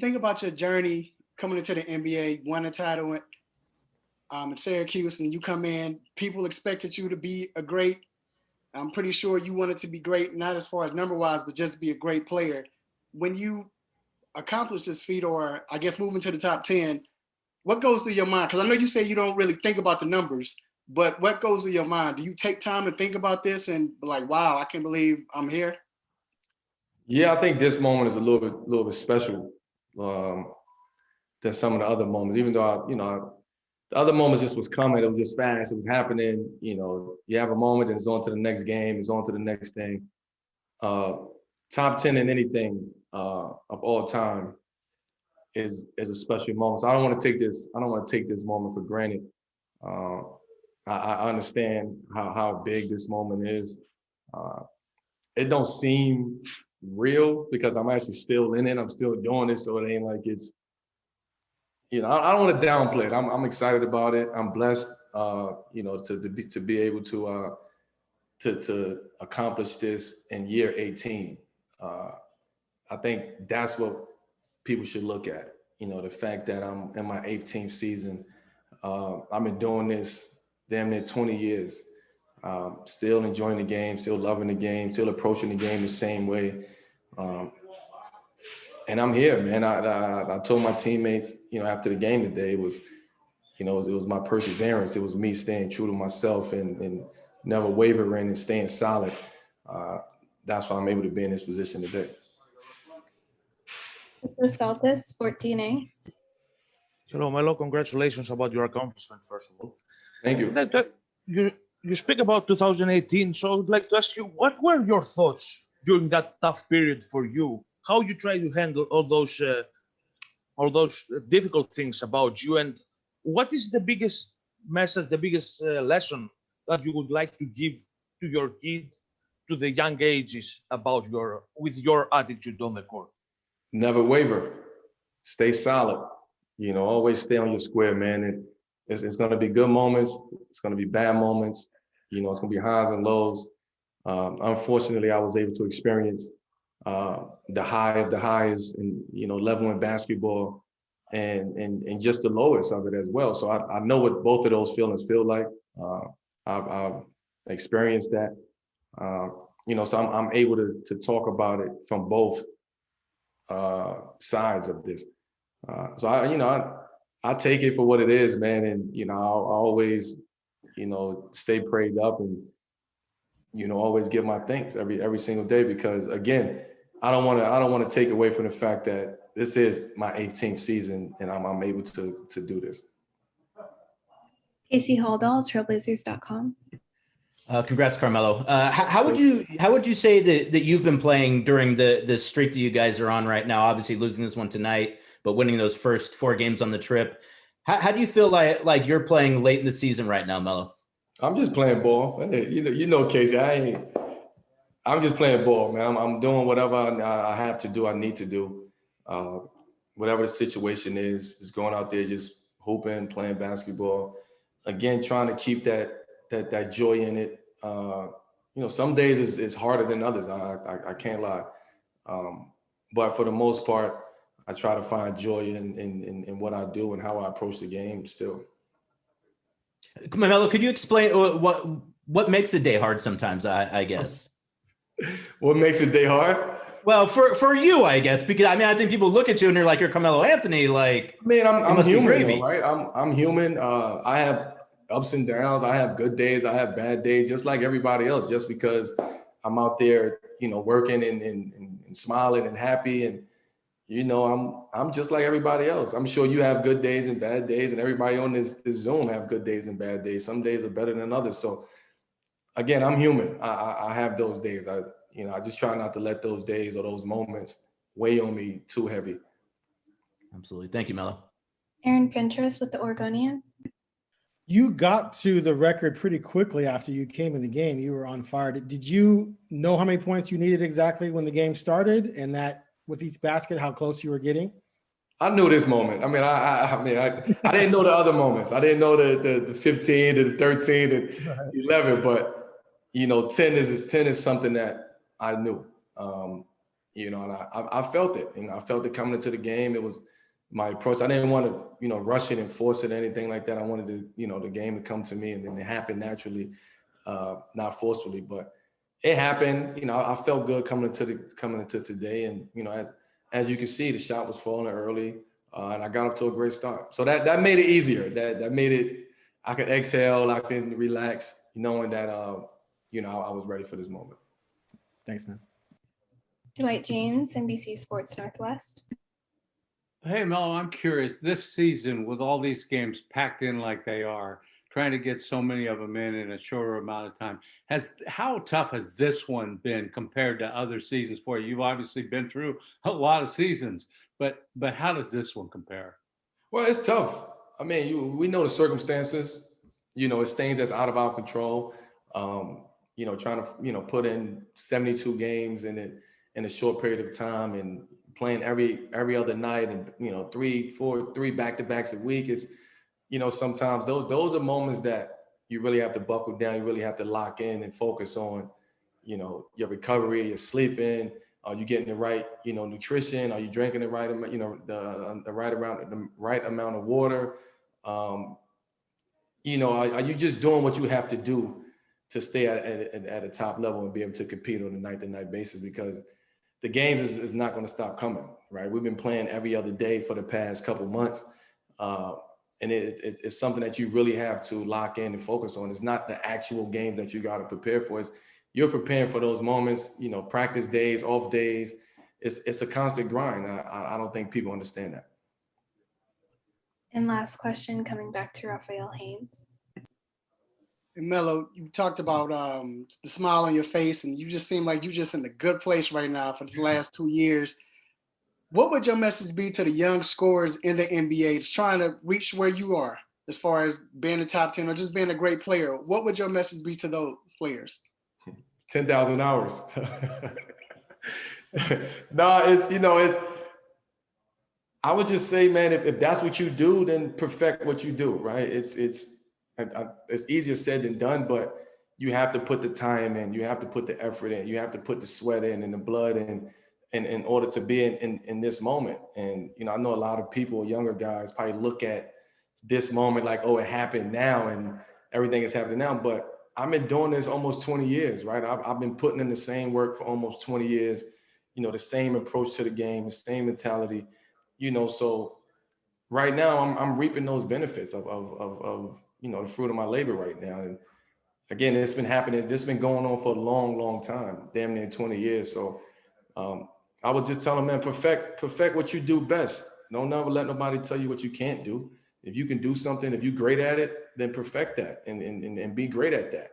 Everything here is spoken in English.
Think about your journey coming into the NBA, won a title at Syracuse, and you come in. People expected you to be a great. I'm pretty sure you wanted to be great, not as far as number wise, but just be a great player. When you accomplish this feat, or I guess moving to the top 10, what goes through your mind? Because I know you say you don't really think about the numbers, but what goes through your mind? Do you take time to think about this and be like, wow, I can't believe I'm here? Yeah, I think this moment is a little bit special than some of the other moments. Even though the other moments just was coming, it was just fast, it was happening. You have a moment and it's on to the next game, it's on to the next thing. Top 10 in anything of all time is a special moment. So I don't want to take this moment for granted. Uh, I understand how big this moment is. It don't seem real because I'm actually still in it. I'm still doing this, so it ain't like it's. I don't want to downplay it. I'm excited about it. I'm blessed, to be able to accomplish this in year 18. I think that's what people should look at. The fact that I'm in my 18th season. I've been doing this damn near 20 years. Still enjoying the game, still loving the game, still approaching the game the same way. And I'm here, man. I told my teammates, after the game today, it was my perseverance. It was me staying true to myself and never wavering and staying solid. That's why I'm able to be in this position today. Saltis, 14A. Hello, Melo. Congratulations about your accomplishment, first of all. Thank you. You speak about 2018, so I would like to ask you, what were your thoughts during that tough period for you? How you try to handle all those difficult things about you, and what is the biggest message, the biggest lesson that you would like to give to your kid, to the young ages about your attitude on the court? Never waver. Stay solid. Always stay on your square, man. And it's going to be good moments. It's going to be bad moments. It's going to be highs and lows. Unfortunately, I was able to experience the high of the highs and, level in basketball and just the lowest of it as well. So I know what both of those feelings feel like. I've experienced that. So I'm able to talk about it from both sides of this. So I take it for what it is, man. And, I'll always, stay prayed up and, always give my thanks every single day, because again, I don't want to take away from the fact that this is my 18th season and I'm able to do this. Casey Haldall, Trailblazers.com. Congrats, Carmelo. How would you say that you've been playing during the streak that you guys are on right now? Obviously losing this one tonight, but winning those first 4 games on the trip. How do you feel like you're playing late in the season right now, Melo? I'm just playing ball. Casey, I'm just playing ball, man. I'm doing whatever I have to do, I need to do. Whatever the situation is going out there, just hooping, playing basketball. Again, trying to keep that joy in it. Some days it's harder than others. I can't lie. But for the most part, I try to find joy in what I do and how I approach the game still. Melo, could you explain what makes a day hard sometimes, I guess? What makes a day hard? Well, for you, I guess, because I think people look at you and they're like, you're Carmelo Anthony. Like, I'm human, right? I'm human. I have ups and downs. I have good days. I have bad days, just like everybody else. Just because I'm out there, working and smiling and happy, and I'm just like everybody else. I'm sure you have good days and bad days, and everybody on this Zoom have good days and bad days. Some days are better than others. So again, I'm human. I have those days. I just try not to let those days or those moments weigh on me too heavy. Absolutely. Thank you, Melo. Aaron Fentress with the Oregonian. You got to the record pretty quickly after you came in the game. You were on fire. Did you know how many points you needed exactly when the game started, and that with each basket, how close you were getting? I knew this moment. I didn't know the other moments. I didn't know the 15, the 13, and 11. But 10 is something that I knew. you know, and I felt it. And I felt it coming into the game. It was my approach. I didn't want to, you know, rush it and force it or anything like that. I wanted to, you know, the game to come to me, and then it happened naturally, not forcefully. But it happened. You know, I felt good coming into today, and you know, as you can see, the shot was falling early, and I got up to a great start. So that made it easier. That made it. I could exhale. I could relax, knowing that you know, I was ready for this moment. Thanks, man. Dwight James, NBC Sports Northwest. Hey, Melo, I'm curious. This season, with all these games packed in like they are, trying to get so many of them in a shorter amount of time, how tough has this one been compared to other seasons for you? You've obviously been through a lot of seasons, but how does this one compare? Well, it's tough. I mean, we know the circumstances. You know, it's things that's out of our control. You know, trying to, you know, put in 72 games in a short period of time, and playing every other night, and you know, three back-to-backs a week is, you know, sometimes those are moments that you really have to buckle down. You really have to lock in and focus on, you know, your recovery, your sleeping. Are you getting the right, you know, nutrition? Are you drinking the right amount, you know, the right amount of water? You know, are you just doing what you have to do to stay at a top level and be able to compete on a night-to-night basis? Because the games is not going to stop coming, right? We've been playing every other day for the past couple months. And it's something that you really have to lock in and focus on. It's not the actual games that you got to prepare for. You're preparing for those moments, you know, practice days, off days. It's a constant grind. I don't think people understand that. And last question, coming back to Raphael Haynes. And Melo, you talked about the smile on your face, and you just seem like you're just in a good place right now for this last 2 years. What would your message be to the young scorers in the NBA that's trying to reach where you are as far as being a top 10 or just being a great player? What would your message be to those players? 10,000 hours. No, it's, I would just say, man, if that's what you do, then perfect what you do, right? It's easier said than done, but you have to put the time in, you have to put the effort in, you have to put the sweat in and the blood in order to be in this moment. And, you know, I know a lot of people, younger guys, probably look at this moment like, oh, it happened now and everything is happening now. But I've been doing this almost 20 years, right? I've been putting in the same work for almost 20 years, you know, the same approach to the game, the same mentality, you know. So right now I'm reaping those benefits of you know, the fruit of my labor right now. And again, it's been happening. This has been going on for a long, long time, damn near 20 years. So I would just tell them, man, perfect what you do best. Don't ever let nobody tell you what you can't do. If you can do something, if you're great at it, then perfect that and be great at that.